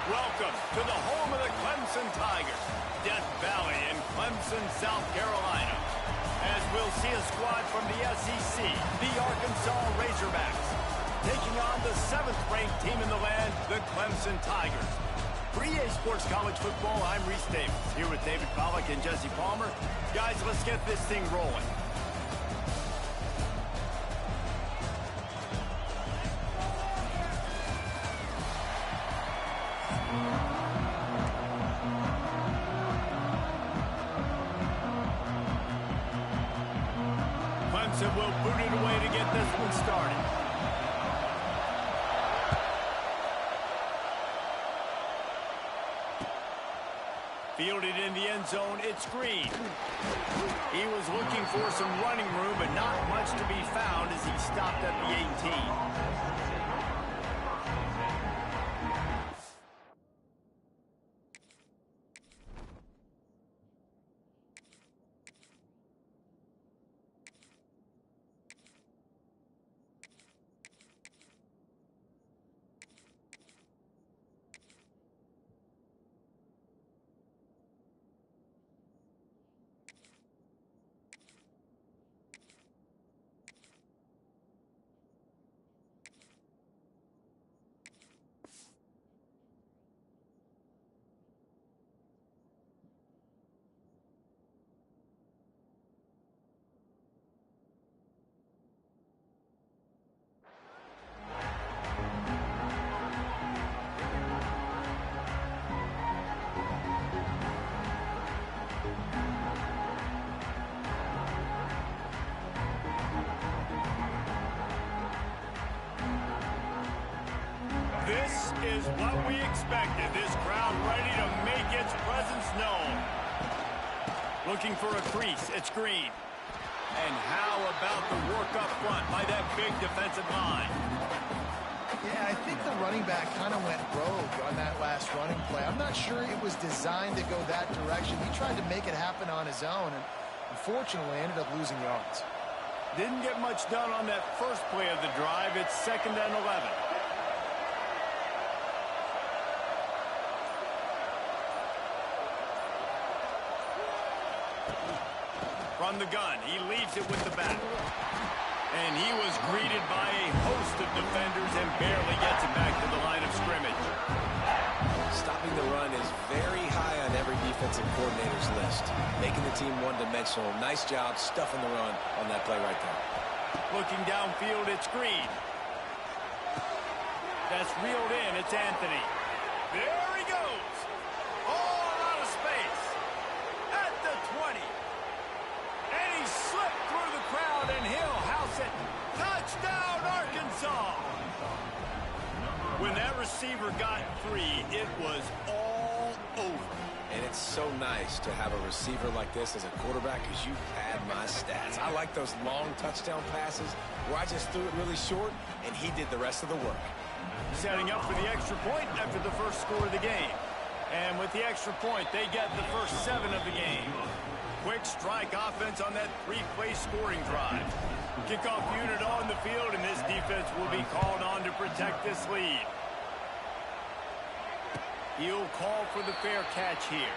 Welcome to the home of the Clemson Tigers, Death Valley in Clemson, South Carolina. As we'll see a squad from the SEC, the Arkansas Razorbacks, taking on the 7th-ranked team in the land, the Clemson Tigers. For EA Sports College Football, I'm Reese Davis, here with David Pollack and Jesse Palmer. Guys, let's get this thing rolling. Clemson will boot it away to get this one started. Fielded in the end zone, it's Green. He was looking for some running room, but not much to be found as he stopped at the 18. This is what we expected. This crowd ready to make its presence known. Looking for a crease. It's Green. And how about the work up front by that big defensive line? Yeah, I think the running back kind of went rogue on that last running play. I'm not sure it was designed to go that direction. He tried to make it happen on his own, and unfortunately ended up losing yards. Didn't get much done on that first play of the drive. It's 2nd and 11. From the gun, he leaves it with the back. And he was greeted by a host of defenders and barely gets it back to the line of scrimmage. Stopping the run is very high on every defensive coordinator's list. Making the team one-dimensional. Nice job stuffing the run on that play right there. Looking downfield, it's Green. That's reeled in, it's Anthony. There he goes. All out of space. At the 20. And he slipped through the crowd, and he'll house it. Touchdown, Arkansas! When that receiver got free, it was all over. And it's so nice to have a receiver like this as a quarterback because you pad my stats. I like those long touchdown passes where I just threw it really short, and he did the rest of the work. Setting up for the extra point after the first score of the game. And with the extra point, they get the first 7 of the game. Quick strike offense on that 3-play scoring drive. Kickoff unit on the field, and this defense will be called on to protect this lead. He'll call for the fair catch here.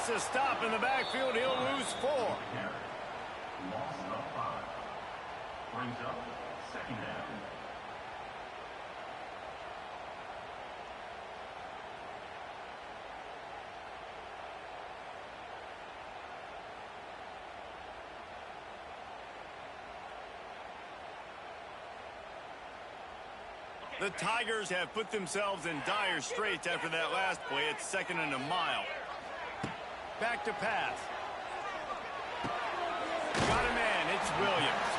A stop in the backfield, he'll lose 4. Loss of 5. Brings up 2nd down. The Tigers have put themselves in dire straits after that last play. It's 2nd and a mile. Back to pass. Got a man. It's Williams.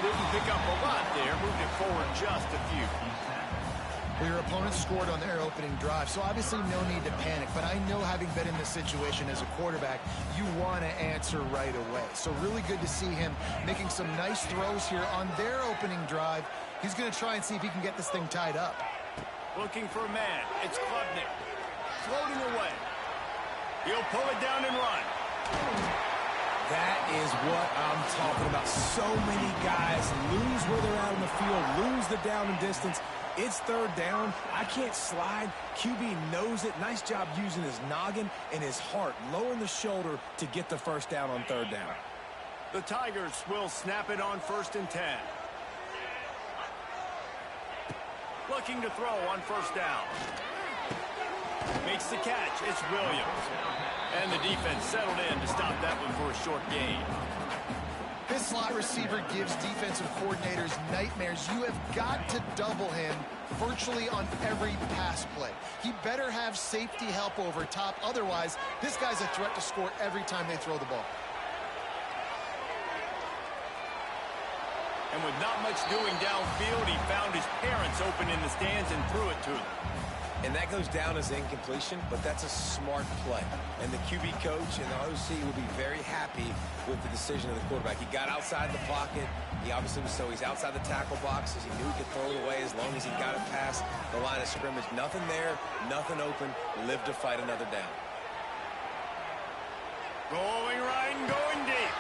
Didn't pick up a lot there. Moved it forward just a few. Well, your opponent scored on their opening drive, so obviously no need to panic. But I know, having been in this situation as a quarterback, you want to answer right away. So really good to see him making some nice throws here on their opening drive. He's going to try and see if he can get this thing tied up. Looking for a man. It's Klubnik. Floating away. He'll pull it down and run. That is what I'm talking about. So many guys lose where they're out in the field, lose the down and distance. It's third down. I can't slide. QB knows it. Nice job using his noggin and his heart, lowering the shoulder to get the first down on third down. The Tigers will snap it on 1st and 10. Looking to throw on 1st down. Makes the catch. It's Williams. And the defense settled in to stop that one for a short gain. This slot receiver gives defensive coordinators nightmares. You have got to double him virtually on every pass play. He better have safety help over top. Otherwise, this guy's a threat to score every time they throw the ball. And with not much doing downfield, he found his parents open in the stands and threw it to them. And that goes down as incompletion, but that's a smart play. And the QB coach and the OC will be very happy with the decision of the quarterback. He got outside the pocket. He obviously was he's outside the tackle boxes. He knew he could throw it away as long as he got it past the line of scrimmage. Nothing there, nothing open. Live to fight another down. Going right and going deep.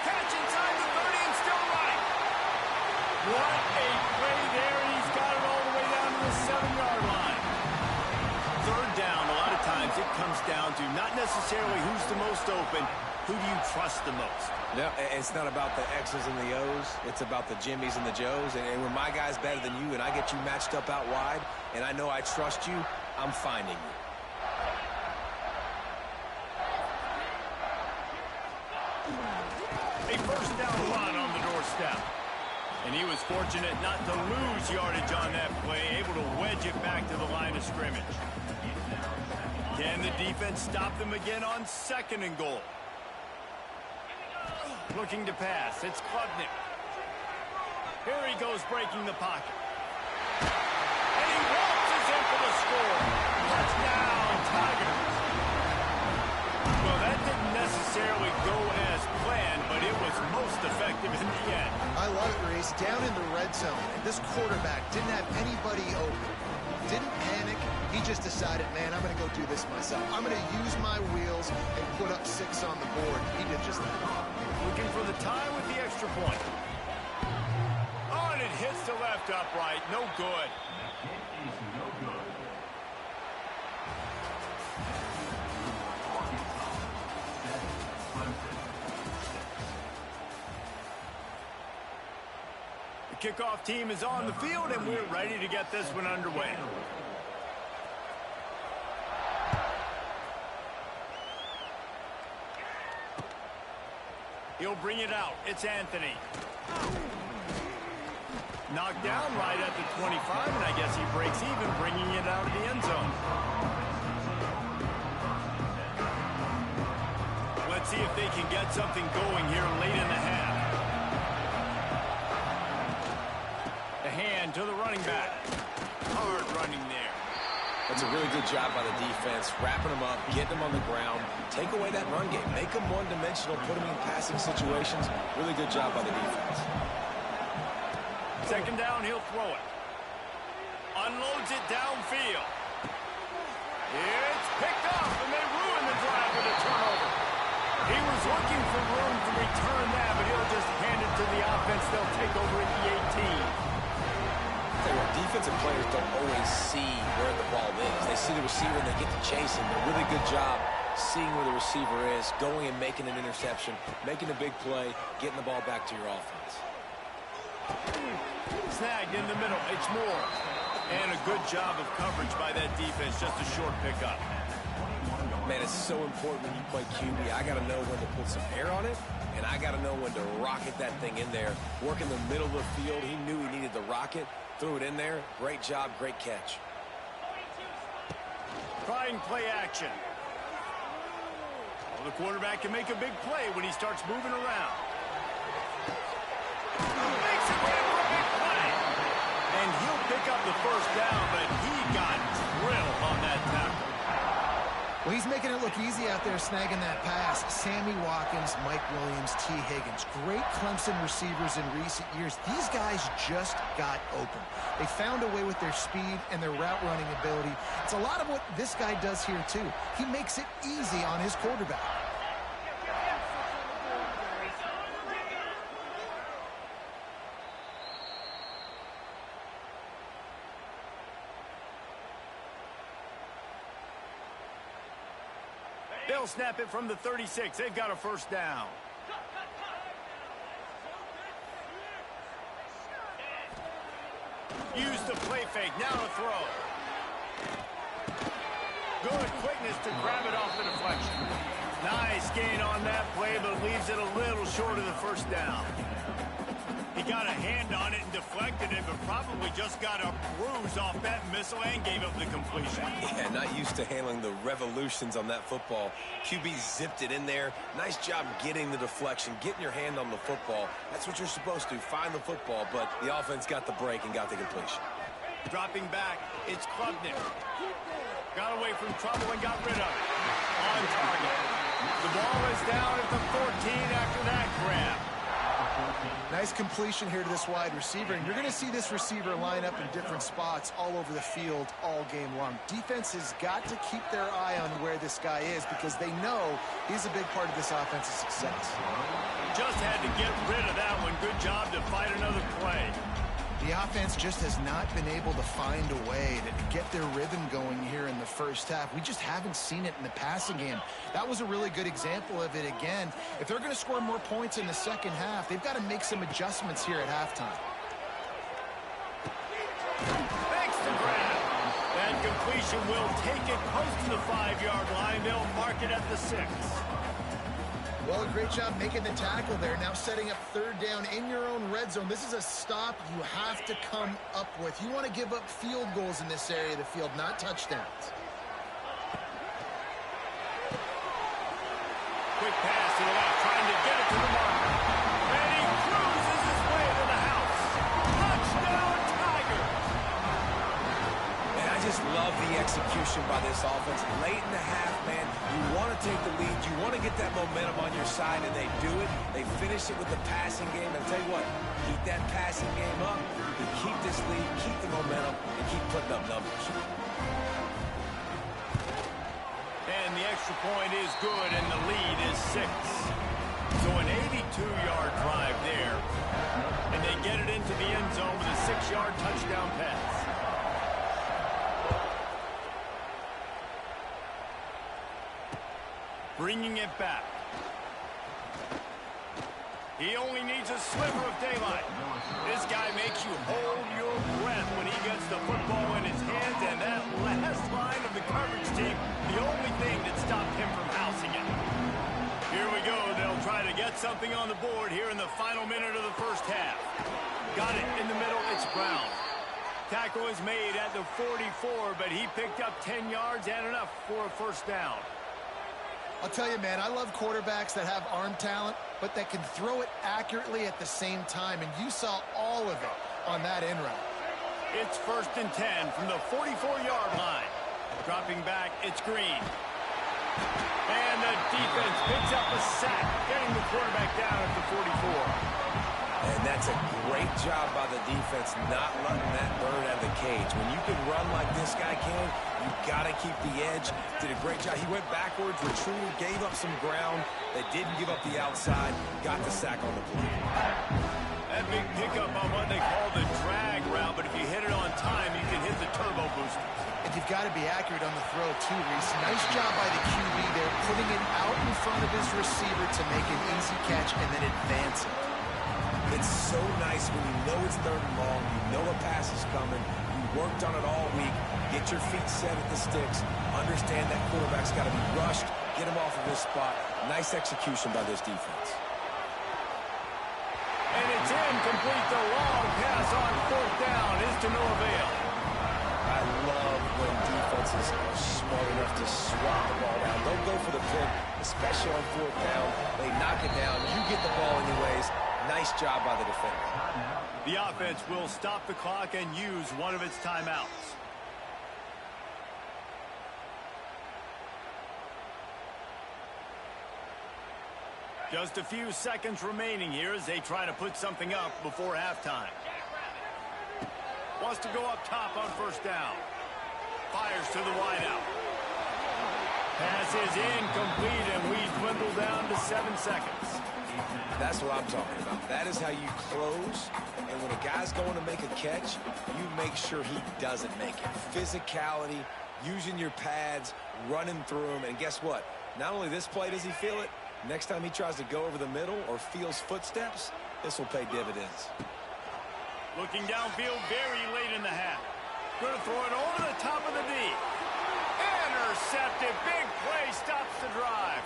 Catch inside the 30 and still right. What a play there. He's got it all the way down to the 7-yard line. Third down, a lot of times it comes down to not necessarily who's the most open, who do you trust the most? Yeah, it's not about the X's and the O's. It's about the Jimmies and the Joes. And when my guy's better than you and I get you matched up out wide and I know I trust you, I'm finding you. A 1st down run on the doorstep. And he was fortunate not to lose yardage on that play, able to wedge it back to the line of scrimmage. Can the defense stop them again on 2nd and goal? Looking to pass. It's Klubnik. Here he goes, breaking the pocket. And he waltzes in for the score. Touchdown, Tigers. Well, that didn't necessarily go as planned, but it was most effective in the end. I love it, Reese. Down in the red zone, this quarterback didn't have anybody open. Didn't panic. He just decided, man, I'm going to go do this myself. I'm going to use my wheels and put up 6 on the board. He did just that. Looking for the tie with the extra point. Oh, and it hits the left upright. No good. It is no good. The kickoff team is on the field, and we're ready to get this one underway. He'll bring it out. It's Anthony. Knocked down right at the 25, and I guess he breaks even, bringing it out of the end zone. Let's see if they can get something going here late in the half. The hand to the running back. Hard running there. That's a really good job by the defense, wrapping them up, getting them on the ground, take away that run game, make them one-dimensional, put them in passing situations. Really good job by the defense. 2nd down, he'll throw it. Unloads it downfield. It's picked up, and they ruin the drive with a turnover. He was looking for room to return that, but he'll just hand it to the offense. They'll take over at the 18. Defensive players don't always see where the ball is. They see the receiver and they get to chase him. A really good job seeing where the receiver is, going and making an interception, making a big play, getting the ball back to your offense. Snagged in the middle. It's Moore. And a good job of coverage by that defense. Just a short pickup. Man, it's so important when you play QB. I got to know when to put some air on it, and I got to know when to rocket that thing in there. Work in the middle of the field. He knew he needed the rocket. Threw it in there. Great job, great catch. Trying play action. Well, the quarterback can make a big play when he starts moving around. Makes it win for a big play. And he'll pick up the first down, but he got drilled on that tackle. Well, he's making it look easy out there snagging that pass. Sammy Watkins, Mike Williams, T. Higgins. Great Clemson receivers in recent years. These guys just got open. They found a way with their speed and their route running ability. It's a lot of what this guy does here, too. He makes it easy on his quarterback. They'll snap it from the 36. They've got a first down. Use the play fake. Now to throw. Good quickness to grab it off the deflection. Nice gain on that play, but leaves it a little short of the first down. He got a hand on it and deflected it, but probably just got a bruise off that missile and gave up the completion. Yeah, not used to handling the revolutions on that football. QB zipped it in there. Nice job getting the deflection, getting your hand on the football. That's what you're supposed to, find the football, but the offense got the break and got the completion. Dropping back, it's Klubnik. Got away from trouble and got rid of it. On target. The ball is down at the 14 after that grab. Nice completion here to this wide receiver, and you're going to see this receiver line up in different spots all over the field all game long. Defense has got to keep their eye on where this guy is because they know he's a big part of this offense's success. Just had to get rid of that one. Good job to fight another play. The offense just has not been able to find a way to get their rhythm going here in the first half. We just haven't seen it in the passing game. That was a really good example of it again. If they're going to score more points in the second half, they've got to make some adjustments here at halftime. Thanks to grab. That completion will take it close to the 5-yard line. They'll mark it at the 6. Well, a great job making the tackle there. Now setting up third down in your own red zone. This is a stop you have to come up with. You want to give up field goals in this area of the field, not touchdowns. Quick pass to the left, trying to get it to the marker. And he cruises his way to the house. Touchdown, Tigers! And I just love the execution by this offense. Late in the half, man, you want to take the lead. You want to get that momentum on your side, and they do it. They finish it with the passing game. And I'll tell you what, keep that passing game up. You keep this lead, keep the momentum, and keep putting up numbers. And the extra point is good, and the lead is 6. So an 82-yard drive there. And they get it into the end zone with a 6-yard touchdown pass. Bringing it back. He only needs a sliver of daylight. This guy makes you hold your breath when he gets the football in his hands, and that last line of the coverage team, the only thing that stopped him from housing it. Here we go. They'll try to get something on the board here in the final minute of the first half. Got it in the middle. It's Brown. Tackle is made at the 44, but he picked up 10 yards and enough for a first down. I'll tell you, man, I love quarterbacks that have arm talent, but that can throw it accurately at the same time, and you saw all of it on that end route. It's 1st and 10 from the 44-yard line. Dropping back, it's Green. And the defense picks up a sack, getting the quarterback down at the 44. And that's a great job by the defense, not letting that bird out of the cage. When you can run like this guy can, you got to keep the edge. Did a great job. He went backwards, retreated, gave up some ground. They didn't give up the outside, got the sack on the play. That big pickup on what they call the drag route, but if you hit it on time, you can hit the turbo boosters. And you've got to be accurate on the throw, too, Reese. Nice job by the QB there, putting it out in front of his receiver to make an easy catch and then advance it. It's so nice when you know it's 3rd and long, you know a pass is coming, you worked on it all week, get your feet set at the sticks, understand that quarterback's got to be rushed, get him off of this spot. Nice execution by this defense. And it's incomplete. The long pass on 4th down is to no avail. I love when defenses are smart enough to swat the ball down. Don't go for the pick, especially on 4th down. They knock it down. You get the ball anyways. Nice job by the defender. The offense will stop the clock and use one of its timeouts. Just a few seconds remaining here as they try to put something up before halftime. Wants to go up top on first down. Fires to the wideout. Pass is incomplete, and we dwindle down to 7 seconds. That's what I'm talking about. That is how you close. And when a guy's going to make a catch, you make sure he doesn't make it. Physicality, using your pads, running through him. And guess what? Not only this play does he feel it, next time he tries to go over the middle or feels footsteps, this will pay dividends. Looking downfield very late in the half. Going to throw it over the top of the D. Intercepted. Big play stops the drive.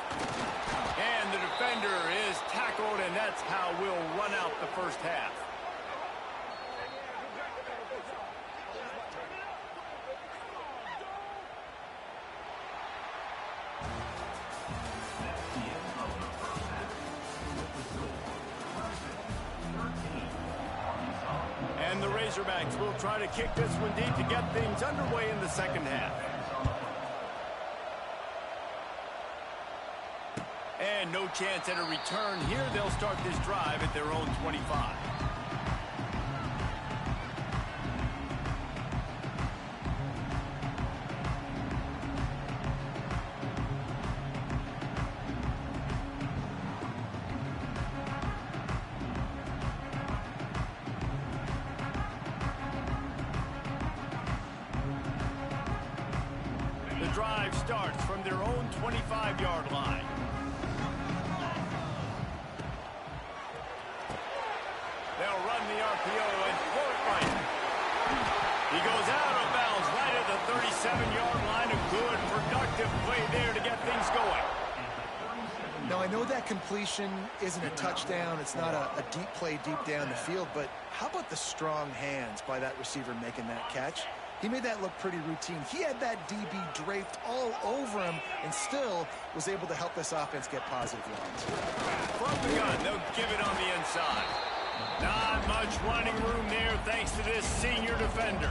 And the defender is tackled, and that's how we'll run out the first half. And the Razorbacks will try to kick this one deep to get things underway in the second half. And no chance at a return here. They'll start this drive at their own 25. The drive starts from their own 25-yard line. They'll run the RPO and throw it right. He goes out of bounds right at the 37-yard line. A good, productive play there to get things going. Now, I know that completion isn't a touchdown. It's not a deep play deep down the field, but how about the strong hands by that receiver making that catch? He made that look pretty routine. He had that DB draped all over him and still was able to help this offense get positive yards. From the gun, they'll give it on the inside. Not much running room there thanks to this senior defender.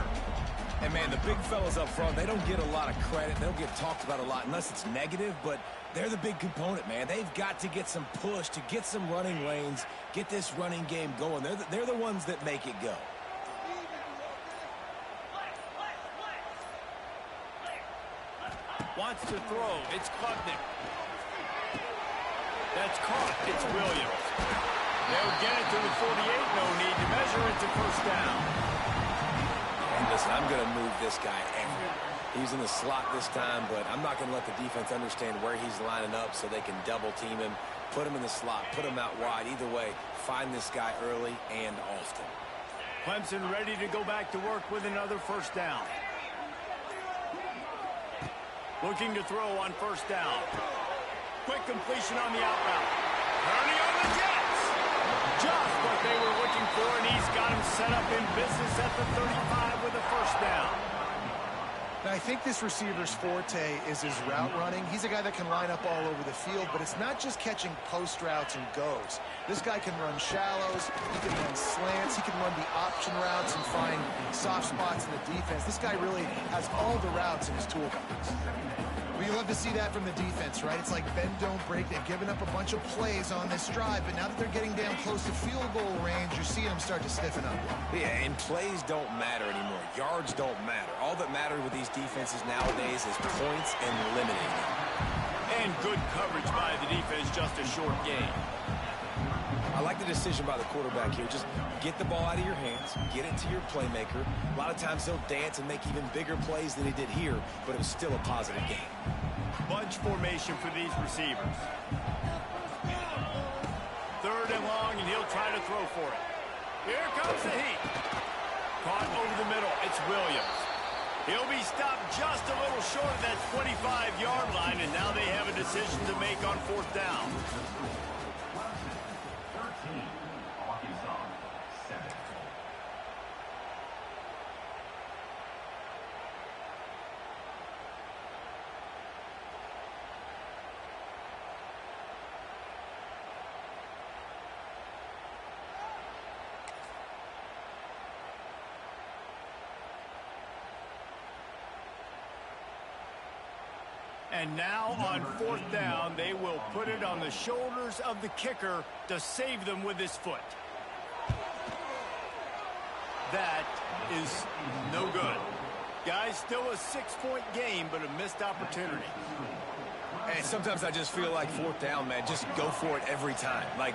And, man, the big fellas up front, they don't get a lot of credit. They don't get talked about a lot unless it's negative, but they're the big component, man. They've got to get some push to get some running lanes, get this running game going. They're the ones that make it go. Wants to throw. It's Klubnik. That's caught. It's Williams. They'll get it to the 48. No need to measure. It's a first down. And listen, I'm going to move this guy everywhere. He's in the slot this time, but I'm not going to let the defense understand where he's lining up so they can double team him, put him in the slot, put him out wide. Either way, find this guy early and often. Clemson ready to go back to work with another first down. Looking to throw on first down. Quick completion on the out route. Early on the Jets. Just what they were looking for, and he's got him set up in business at the 35 with a first down. Now, I think this receiver's forte is his route running. He's a guy that can line up all over the field, but it's not just catching post routes and goes. This guy can run shallows, he can run slants, he can run the option routes and find soft spots in the defense. This guy really has all the routes in his toolbox. We love to see that from the defense, right? It's like bend, don't break. They've given up a bunch of plays on this drive, but now that they're getting down close to field goal range, you're seeing them start to stiffen up. Yeah, and plays don't matter anymore. Yards don't matter. All that matters with these defenses nowadays is points and limiting them. And good coverage by the defense, just a short game. I like the decision by the quarterback here. Just get the ball out of your hands, get it to your playmaker. A lot of times he'll dance and make even bigger plays than he did here, but it was still a positive game. Bunch formation for these receivers. Third and long, and he'll try to throw for it. Here comes the heat. Caught over the middle. It's Williams. He'll be stopped just a little short of that 25-yard line, and now they have a decision to make on fourth down. And now on 4th down, they will put it on the shoulders of the kicker to save them with his foot. That is no good. Guys, still a 6-point game, but a missed opportunity. And sometimes I just feel like 4th down, man, just go for it every time. Like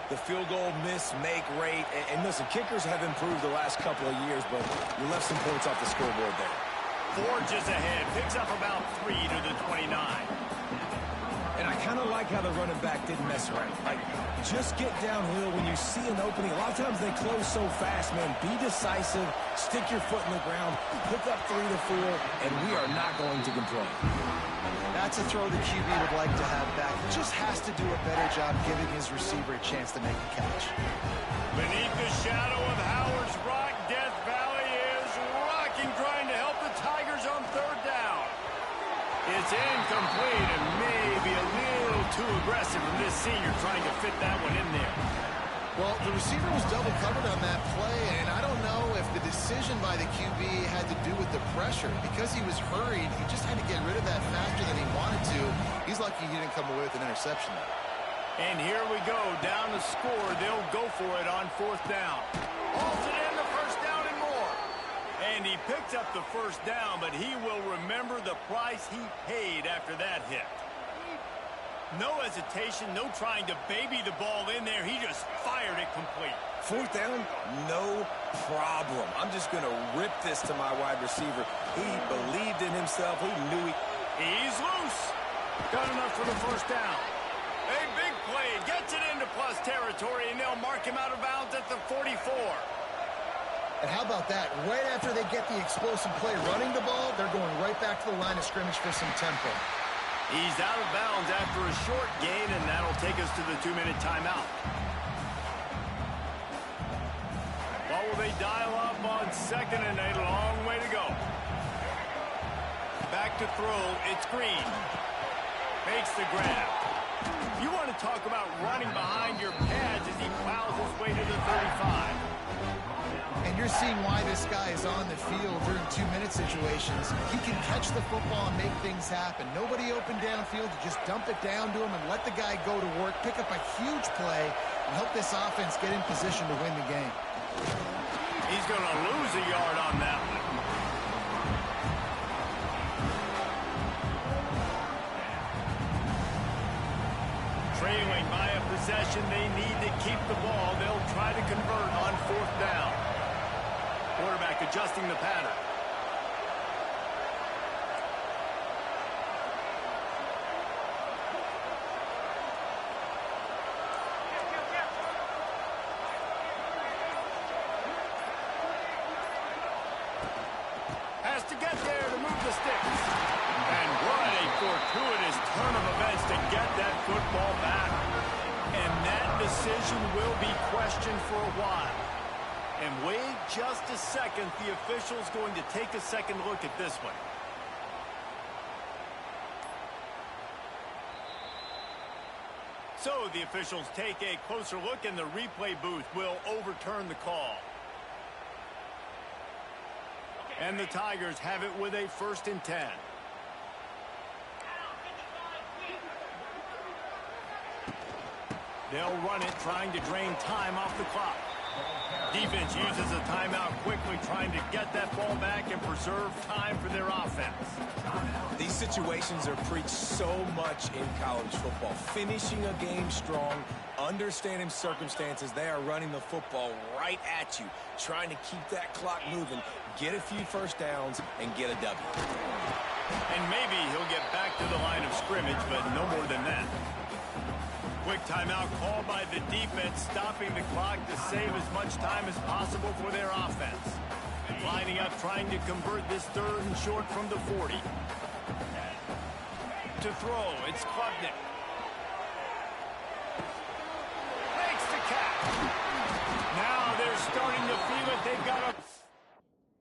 the field goal miss-make rate. And listen, kickers have improved the last couple of years, but you left some points off the scoreboard there. Forges ahead, picks up about 3 to the 29. And I kind of like how the running back didn't mess around. Like, just get downhill when you see an opening. A lot of times they close so fast, man. Be decisive, stick your foot in the ground, pick up 3 to 4, and we are not going to complain. That's a throw the QB would like to have back. He just has to do a better job giving his receiver a chance to make a catch. Beneath the shadow of Howard's Rock, Death Valley is rocking, trying to help the Tigers on 3rd down. It's incomplete and maybe a little too aggressive from this senior trying to fit that one in there. Well, the receiver was double covered on that play, and I don't know if the decision by the QB had to do with the pressure. Because he was hurried, he just had to get rid of that faster than he wanted to. He's lucky he didn't come away with an interception. And here we go, down the score. They'll go for it on 4th down. Hauls it in, the first down and more. And he picked up the first down, but he will remember the price he paid after that hit. No hesitation, no trying to baby the ball in there. He just fired it complete. 4th down, no problem. I'm just going to rip this to my wide receiver. He believed in himself. He knew He's loose. Got enough for the first down. A big play. Gets it into plus territory, and they'll mark him out of bounds at the 44. And how about that? Right after they get the explosive play running the ball, they're going right back to the line of scrimmage for some tempo. He's out of bounds after a short gain, and that'll take us to the 2-minute timeout. What will they dial up on 2nd and a long way to go? Back to throw, it's Green. Makes the grab. You want to talk about running behind your pads as he plows his way to the 35. And you're seeing why this guy is on the field during 2-minute situations. He can catch the football and make things happen. Nobody open downfield. You just dump it down to him and let the guy go to work, pick up a huge play, and help this offense get in position to win the game. He's going to lose a yard on that one. Trailing by a possession, they need to keep the ball. They'll try to convert on 4th down. Quarterback adjusting the pattern. Has to get there to move the sticks. And what a fortuitous turn of events to get that football back. And that decision will be questioned for a while. And wait just a second, the official's going to take a second look at this one. So the officials take a closer look, and the replay booth will overturn the call. And the Tigers have it with a 1st and 10. They'll run it, trying to drain time off the clock. Defense uses a timeout quickly, trying to get that ball back and preserve time for their offense. These situations are preached so much in college football. Finishing a game strong, understanding circumstances. They are running the football right at you, trying to keep that clock moving, get a few first downs, and get a W. And maybe he'll get back to the line of scrimmage, but no more than that. Quick timeout called by the defense, stopping the clock to save as much time as possible for their offense. Lining up, trying to convert this 3rd and short from the 40. To throw, it's Klubnik. Makes the catch. Now they're starting to feel it. They've got a